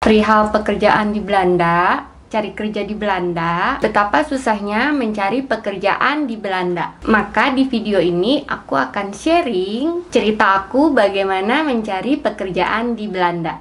Perihal pekerjaan di Belanda, cari kerja di Belanda, betapa susahnya mencari pekerjaan di Belanda. Maka di video ini aku akan sharing cerita aku bagaimana mencari pekerjaan di Belanda.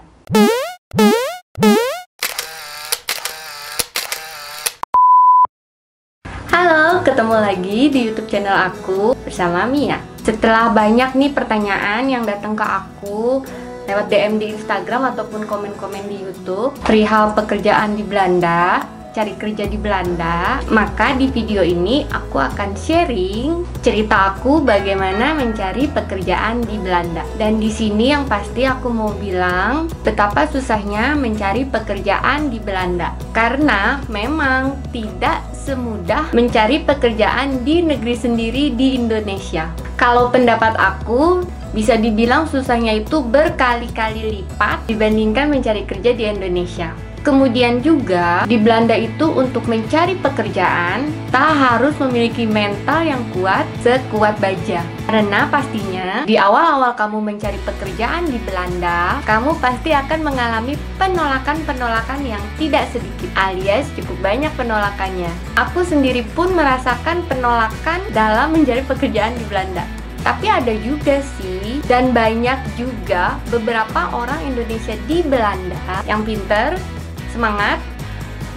Halo, ketemu lagi di YouTube channel aku bersama Mia. Setelah banyak nih pertanyaan yang datang ke aku lewat DM di Instagram ataupun komen-komen di YouTube perihal pekerjaan di Belanda, cari kerja di Belanda, maka di video ini aku akan sharing cerita aku bagaimana mencari pekerjaan di Belanda. Dan di sini yang pasti aku mau bilang betapa susahnya mencari pekerjaan di Belanda, karena memang tidak semudah mencari pekerjaan di negeri sendiri di Indonesia. Kalau pendapat aku, bisa dibilang susahnya itu berkali-kali lipat dibandingkan mencari kerja di Indonesia. Kemudian juga di Belanda itu untuk mencari pekerjaan tak harus memiliki mental yang kuat sekuat baja. Karena pastinya di awal-awal kamu mencari pekerjaan di Belanda, kamu pasti akan mengalami penolakan-penolakan yang tidak sedikit, alias cukup banyak penolakannya. Aku sendiri pun merasakan penolakan dalam mencari pekerjaan di Belanda. Tapi ada juga sih, dan banyak juga beberapa orang Indonesia di Belanda yang pinter, semangat,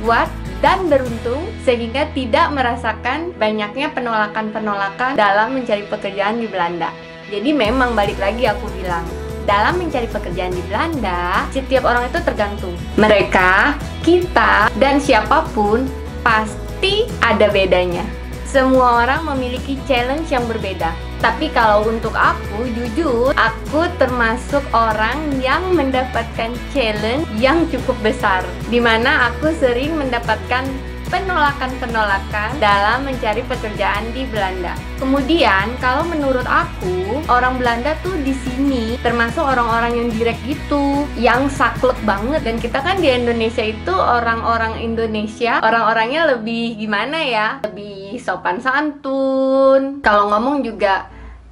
kuat, dan beruntung sehingga tidak merasakan banyaknya penolakan-penolakan dalam mencari pekerjaan di Belanda. Jadi memang balik lagi aku bilang, dalam mencari pekerjaan di Belanda, setiap orang itu tergantung. Mereka, kita, dan siapapun pasti ada bedanya. Semua orang memiliki challenge yang berbeda. Tapi kalau untuk aku, jujur, aku termasuk orang yang mendapatkan challenge yang cukup besar, dimana aku sering mendapatkan penolakan-penolakan dalam mencari pekerjaan di Belanda. Kemudian, kalau menurut aku, orang Belanda tuh di sini termasuk orang-orang yang direct gitu, yang saklek banget. Dan kita kan di Indonesia itu orang-orang Indonesia, orang-orangnya lebih gimana ya? Lebih sopan santun. Kalau ngomong juga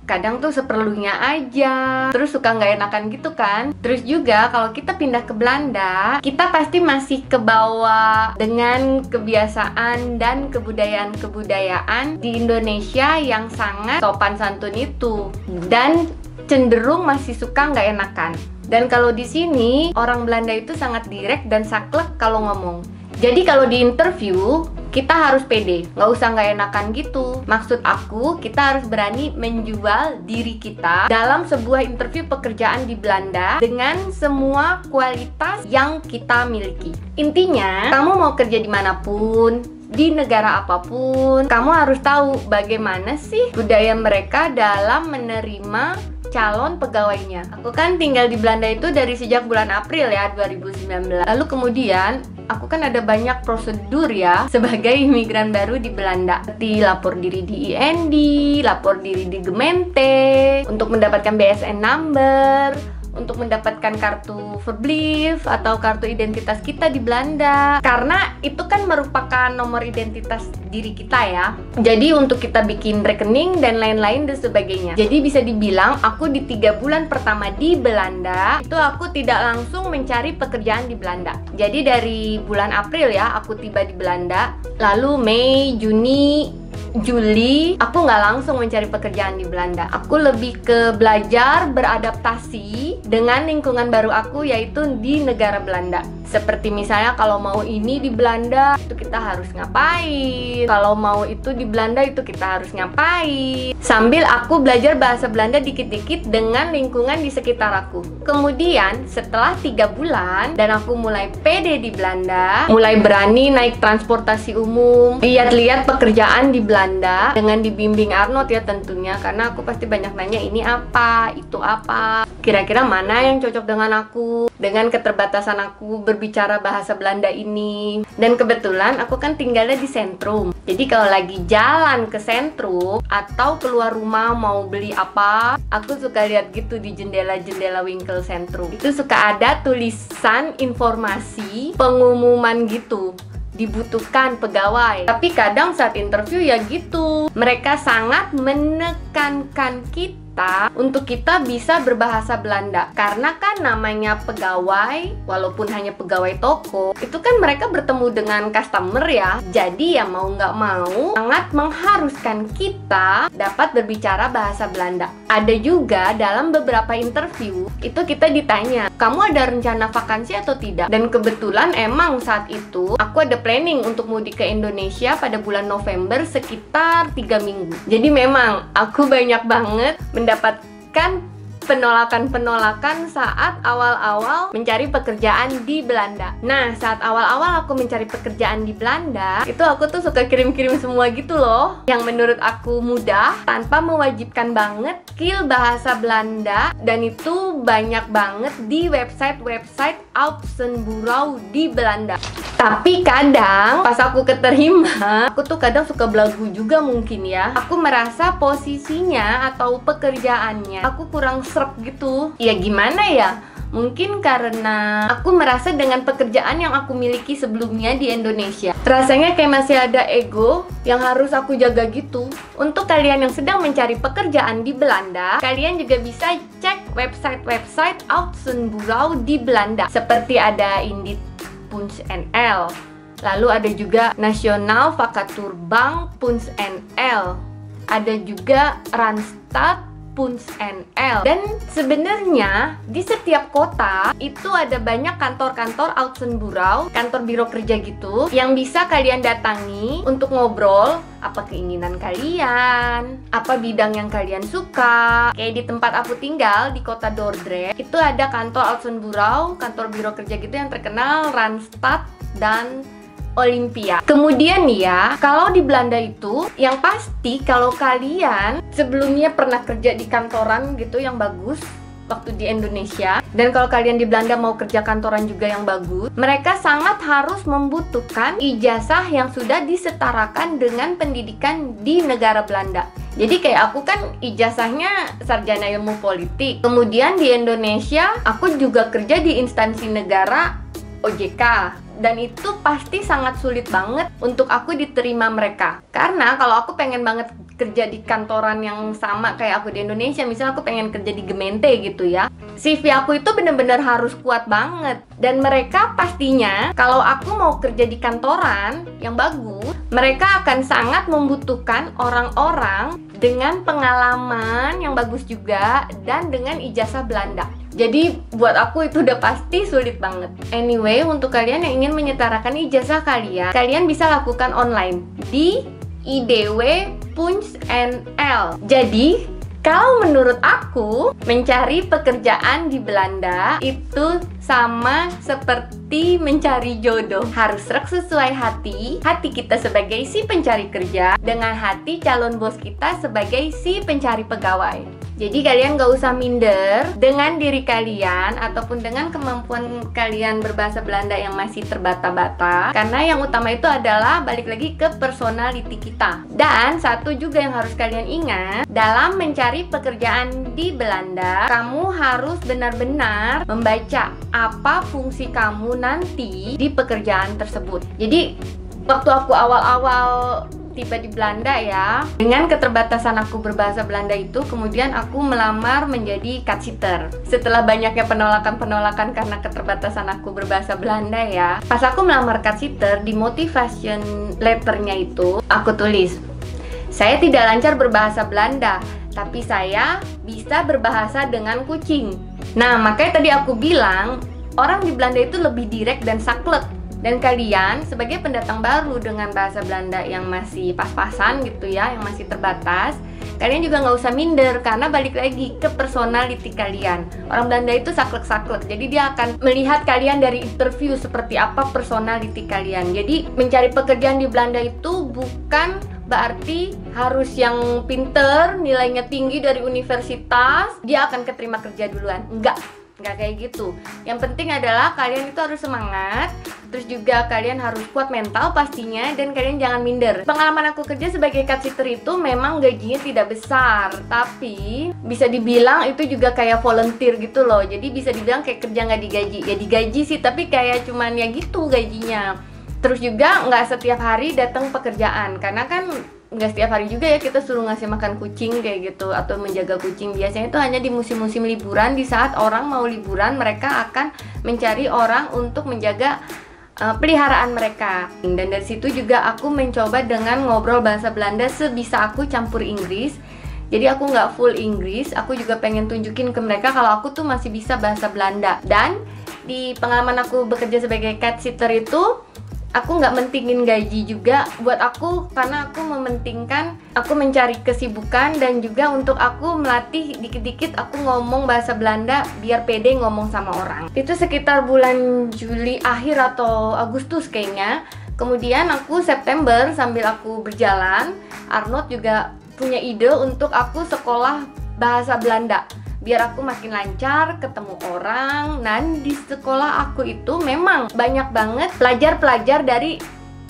kadang tuh seperlunya aja, terus suka nggak enakan gitu kan. Terus juga kalau kita pindah ke Belanda, kita pasti masih kebawa dengan kebiasaan dan kebudayaan-kebudayaan di Indonesia yang sangat sopan santun itu, dan cenderung masih suka nggak enakan. Dan kalau di sini orang Belanda itu sangat direct dan saklek kalau ngomong. Jadi kalau di interview kita harus pede, nggak usah nggak enakan gitu. Maksud aku, kita harus berani menjual diri kita dalam sebuah interview pekerjaan di Belanda dengan semua kualitas yang kita miliki. Intinya, kamu mau kerja dimanapun, di negara apapun, kamu harus tahu bagaimana sih budaya mereka dalam menerima calon pegawainya. Aku kan tinggal di Belanda itu dari sejak bulan April ya 2019. Lalu kemudian aku kan ada banyak prosedur ya sebagai imigran baru di Belanda, seperti lapor diri di IND, lapor diri di Gemeente untuk mendapatkan BSN number, untuk mendapatkan kartu verblijf atau kartu identitas kita di Belanda, karena itu kan merupakan nomor identitas diri kita ya. Jadi untuk kita bikin rekening dan lain-lain dan sebagainya. Jadi bisa dibilang aku di 3 bulan pertama di Belanda itu aku tidak langsung mencari pekerjaan di Belanda. Jadi dari bulan April ya aku tiba di Belanda, lalu Mei, Juni, Juli, aku nggak langsung mencari pekerjaan di Belanda. Aku lebih ke belajar beradaptasi dengan lingkungan baru aku, yaitu di negara Belanda. Seperti misalnya kalau mau ini di Belanda, itu kita harus ngapain. Kalau mau itu di Belanda, itu kita harus ngapain. Sambil aku belajar bahasa Belanda dikit-dikit dengan lingkungan di sekitar aku. Kemudian setelah 3 bulan, dan aku mulai pede di Belanda, mulai berani naik transportasi umum, lihat-lihat pekerjaan di Belanda, dengan dibimbing Arnold ya tentunya, karena aku pasti banyak nanya ini apa, itu apa, kira-kira mana yang cocok dengan aku, dengan keterbatasan aku berbicara bahasa Belanda ini. Dan kebetulan aku kan tinggalnya di sentrum. Jadi kalau lagi jalan ke sentrum atau keluar rumah mau beli apa, aku suka lihat gitu di jendela-jendela wingkel sentrum. Itu suka ada tulisan informasi pengumuman gitu, dibutuhkan pegawai. Tapi kadang saat interview ya gitu, mereka sangat menekankan kita kita untuk kita bisa berbahasa Belanda. Karena kan namanya pegawai, walaupun hanya pegawai toko, itu kan mereka bertemu dengan customer ya. Jadi ya mau nggak mau sangat mengharuskan kita dapat berbicara bahasa Belanda. Ada juga dalam beberapa interview itu kita ditanya, kamu ada rencana vakansi atau tidak? Dan kebetulan emang saat itu aku ada planning untuk mudik ke Indonesia pada bulan November sekitar 3 minggu. Jadi memang aku banyak banget mendapatkan penolakan saat awal-awal mencari pekerjaan di Belanda. Nah, saat awal-awal aku mencari pekerjaan di Belanda, itu aku tuh suka kirim-kirim semua gitu loh, yang menurut aku mudah, tanpa mewajibkan banget skill bahasa Belanda, dan itu banyak banget di website-website Uitzendbureau di Belanda. Tapi kadang pas aku keterima, aku tuh kadang suka belagu juga mungkin ya. Aku merasa posisinya atau pekerjaannya aku kurang sreg gitu. Ya gimana ya? Mungkin karena aku merasa dengan pekerjaan yang aku miliki sebelumnya di Indonesia, rasanya kayak masih ada ego yang harus aku jaga gitu. Untuk kalian yang sedang mencari pekerjaan di Belanda, kalian juga bisa cek website-website Uitzendbureau di Belanda. Seperti ada Indeed, Punch.nl, lalu ada juga National Vacaturebank Punch.nl, ada juga Randstad Punch.nl. Dan sebenarnya di setiap kota itu ada banyak kantor-kantor Uitzendbureau, kantor biro kerja gitu, yang bisa kalian datangi untuk ngobrol apa keinginan kalian, apa bidang yang kalian suka. Kayak di tempat aku tinggal di kota Dordrecht, itu ada kantor Uitzendbureau, kantor biro kerja gitu yang terkenal, Randstad dan Olympia. Kemudian nih ya, kalau di Belanda itu yang pasti kalau kalian sebelumnya pernah kerja di kantoran gitu yang bagus waktu di Indonesia, dan kalau kalian di Belanda mau kerja kantoran juga yang bagus, mereka sangat harus membutuhkan ijazah yang sudah disetarakan dengan pendidikan di negara Belanda. Jadi kayak aku kan ijazahnya sarjana ilmu politik. Kemudian di Indonesia aku juga kerja di instansi negara OJK, dan itu pasti sangat sulit banget untuk aku diterima mereka. Karena kalau aku pengen banget kerja di kantoran yang sama kayak aku di Indonesia, misalnya aku pengen kerja di Gemeente gitu ya, CV aku itu bener-bener harus kuat banget. Dan mereka pastinya kalau aku mau kerja di kantoran yang bagus, mereka akan sangat membutuhkan orang-orang dengan pengalaman yang bagus juga dan dengan ijazah Belanda. Jadi buat aku itu udah pasti sulit banget. Anyway, untuk kalian yang ingin menyetarakan ijazah kalian, kalian bisa lakukan online di IDW Punch.nl. Jadi kalau menurut aku, mencari pekerjaan di Belanda itu sama seperti mencari jodoh. Harus sreg sesuai hati kita sebagai si pencari kerja dengan hati calon bos kita sebagai si pencari pegawai. Jadi kalian gak usah minder dengan diri kalian ataupun dengan kemampuan kalian berbahasa Belanda yang masih terbata-bata, karena yang utama itu adalah balik lagi ke personality kita. Dan satu juga yang harus kalian ingat, dalam mencari pekerjaan di Belanda, kamu harus benar-benar membaca apa fungsi kamu nanti di pekerjaan tersebut. Jadi waktu aku awal-awal tiba di Belanda ya, dengan keterbatasan aku berbahasa Belanda itu, kemudian aku melamar menjadi cat sitter. Setelah banyaknya penolakan-penolakan karena keterbatasan aku berbahasa Belanda ya, pas aku melamar cat sitter, di motivation letternya itu aku tulis, saya tidak lancar berbahasa Belanda, tapi saya bisa berbahasa dengan kucing. Nah, makanya tadi aku bilang orang di Belanda itu lebih direct dan saklek. Dan kalian sebagai pendatang baru dengan bahasa Belanda yang masih pas-pasan gitu ya, yang masih terbatas, kalian juga nggak usah minder karena balik lagi ke personality kalian. Orang Belanda itu saklek-saklek, jadi dia akan melihat kalian dari interview seperti apa personality kalian. Jadi mencari pekerjaan di Belanda itu bukan berarti harus yang pinter, nilainya tinggi dari universitas, dia akan keterima kerja duluan. Nggak kayak gitu. Yang penting adalah kalian itu harus semangat, terus juga kalian harus kuat mental pastinya, dan kalian jangan minder. Pengalaman aku kerja sebagai cat sitter itu memang gajinya tidak besar, tapi bisa dibilang itu juga kayak volunteer gitu loh. Jadi bisa dibilang kayak kerja nggak digaji. Ya digaji sih, tapi kayak cuman ya gitu gajinya. Terus juga nggak setiap hari datang pekerjaan, karena kan nggak setiap hari juga ya kita suruh ngasih makan kucing kayak gitu atau menjaga kucing. Biasanya itu hanya di musim-musim liburan, di saat orang mau liburan mereka akan mencari orang untuk menjaga peliharaan mereka. Dan dari situ juga aku mencoba dengan ngobrol bahasa Belanda sebisa aku, campur Inggris. Jadi aku nggak full Inggris, aku juga pengen tunjukin ke mereka kalau aku tuh masih bisa bahasa Belanda. Dan di pengalaman aku bekerja sebagai cat sitter itu, aku nggak mentingin gaji juga buat aku, karena aku mementingkan aku mencari kesibukan dan juga untuk aku melatih dikit-dikit aku ngomong bahasa Belanda biar pede ngomong sama orang. Itu sekitar bulan Juli akhir atau Agustus kayaknya. Kemudian aku September sambil aku berjalan, Arnold juga punya ide untuk aku sekolah bahasa Belanda biar aku makin lancar ketemu orang. Dan di sekolah aku itu memang banyak banget pelajar-pelajar dari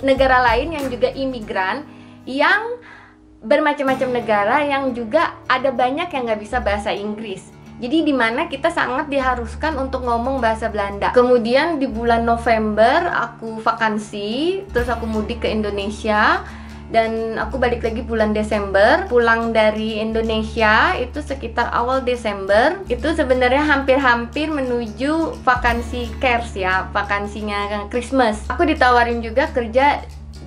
negara lain yang juga imigran, yang bermacam-macam negara, yang juga ada banyak yang nggak bisa bahasa Inggris. Jadi dimana kita sangat diharuskan untuk ngomong bahasa Belanda. Kemudian di bulan November aku vakansi, terus aku mudik ke Indonesia. Dan aku balik lagi bulan Desember. Pulang dari Indonesia itu sekitar awal Desember. Itu sebenarnya hampir-hampir menuju vakansi Kers ya, vakansinya Christmas. Aku ditawarin juga kerja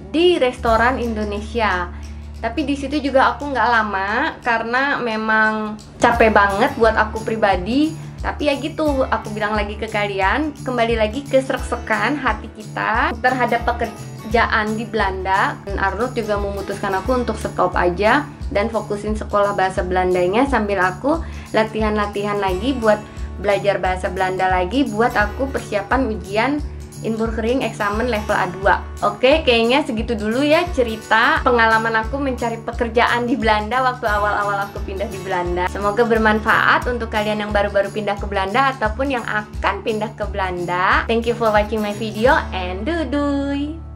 di restoran Indonesia. Tapi di situ juga aku nggak lama karena memang capek banget buat aku pribadi. Tapi ya gitu, aku bilang lagi ke kalian, kembali lagi ke srek-srekan hati kita terhadap pekerjaan di Belanda. Dan Arnold juga memutuskan aku untuk stop aja dan fokusin sekolah bahasa Belandanya sambil aku latihan-latihan lagi buat belajar bahasa Belanda lagi buat aku persiapan ujian Inburgering eksamen level A2. Oke, kayaknya segitu dulu ya cerita pengalaman aku mencari pekerjaan di Belanda waktu awal-awal aku pindah di Belanda. Semoga bermanfaat untuk kalian yang baru-baru pindah ke Belanda ataupun yang akan pindah ke Belanda. Thank you for watching my video and doei!